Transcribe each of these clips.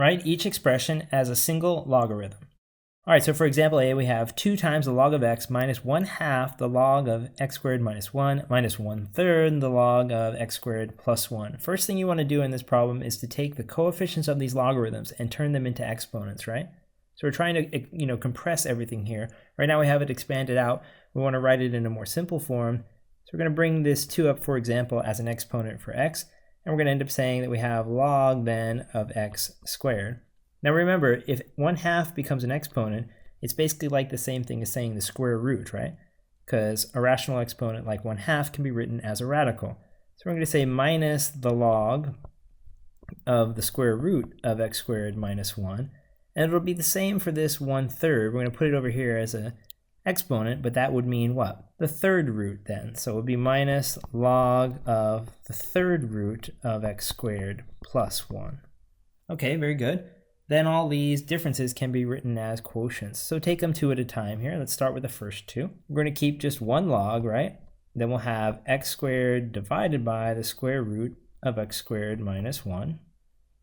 Write each expression as a single logarithm. All right, so for example A, we have 2 times the log of x minus 1/2 the log of x squared minus 1 minus 1/3 the log of x squared plus 1. First thing you want to do in this problem is to take the coefficients of these logarithms and turn them into exponents, right? So we're trying to compress everything here. Right now we have it expanded out. We want to write it in a more simple form. So we're going to bring this 2 up, for example, as an exponent for x. And we're going to end up saying that we have log then of x squared. Now remember, if 1/2 becomes an exponent, it's basically like the same thing as saying the square root, right? Because a rational exponent like 1/2 can be written as a radical. So we're going to say minus the log of the square root of x squared minus 1. And it'll be the same for this 1/3. We're going to put it over here as an exponent, but that would mean what? The third root then. So it would be minus log of the third root of x squared plus 1. Okay, very good. Then all these differences can be written as quotients. So take them 2 at a time here. Let's start with the first 2. We're going to keep just one log, right? Then we'll have x squared divided by the square root of x squared minus 1.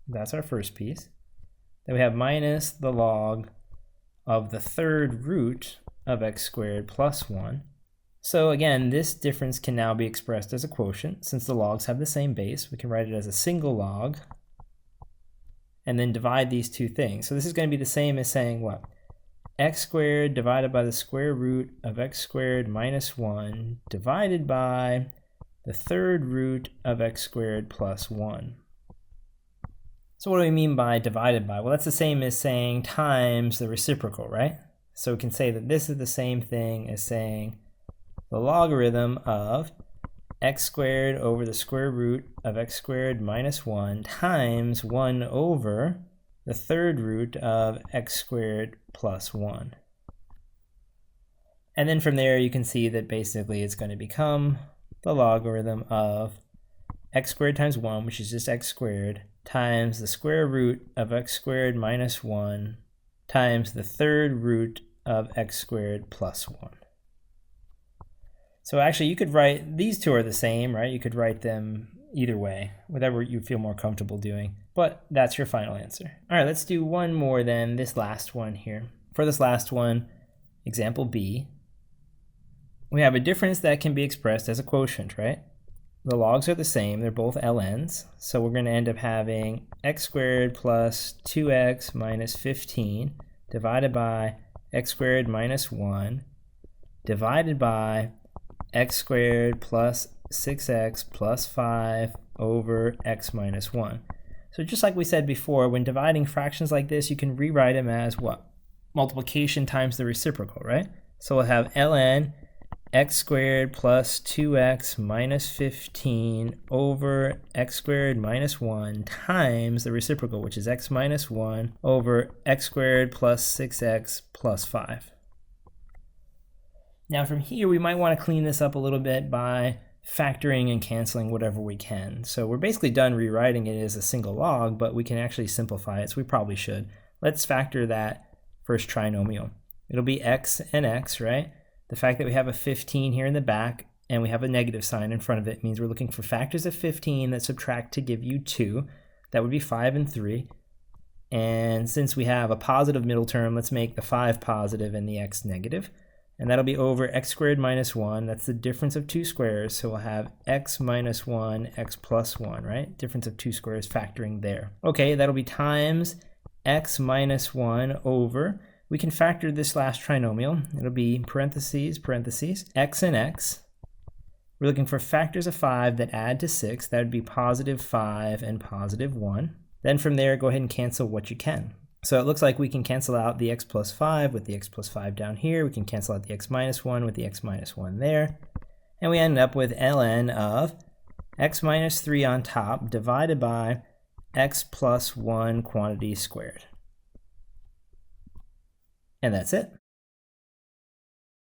That's our first piece. Then we have minus the log of the third root of x squared plus 1. So again, this difference can now be expressed as a quotient. Since the logs have the same base, we can write it as a single log and then divide these two things. So this is going to be the same as saying what? X squared divided by the square root of x squared minus 1 divided by the third root of x squared plus 1. So what do we mean by divided by? Well, that's the same as saying times the reciprocal, right? So we can say that this is the same thing as saying the logarithm of x squared over the square root of x squared minus 1 times 1 over the third root of x squared plus 1. And then from there you can see that basically it's going to become the logarithm of x squared times 1, which is just x squared, times the square root of x squared minus 1 times the third root of x squared plus 1. So actually you could write, these two are the same, right? You could write them either way, whatever you feel more comfortable doing, but that's your final answer. All right, let's do one more then, this last one here. For this last one, example B, we have a difference that can be expressed as a quotient, right? The logs are the same, they're both ln's, so we're going to end up having x squared plus 2x minus 15 divided by x squared minus 1 divided by x squared plus 6x plus 5 over x minus 1. So just like we said before, when dividing fractions like this, you can rewrite them as what? Multiplication times the reciprocal, right? So we'll have ln x squared plus 2x minus 15 over x squared minus 1 times the reciprocal, which is x minus 1 over x squared plus 6x plus 5. Now from here, we might want to clean this up a little bit by factoring and canceling whatever we can. So we're basically done rewriting it as a single log, but we can actually simplify it, so we probably should. Let's factor that first trinomial. It'll be x and x, right? The fact that we have a 15 here in the back and we have a negative sign in front of it means we're looking for factors of 15 that subtract to give you 2. That would be 5 and 3. And since we have a positive middle term, let's make the 5 positive and the x negative. And that'll be over x squared minus 1. That's the difference of two squares. So we'll have x minus 1, x plus 1, right? Difference of two squares factoring there. Okay, that'll be times x minus 1 over, we can factor this last trinomial. It'll be parentheses, parentheses, x and x. We're looking for factors of 5 that add to 6. That would be positive 5 and positive 1. Then from there, go ahead and cancel what you can. So it looks like we can cancel out the x plus 5 with the x plus 5 down here. We can cancel out the x minus 1 with the x minus 1 there. And we end up with ln of x minus 3 on top divided by x plus 1 quantity squared. And that's it.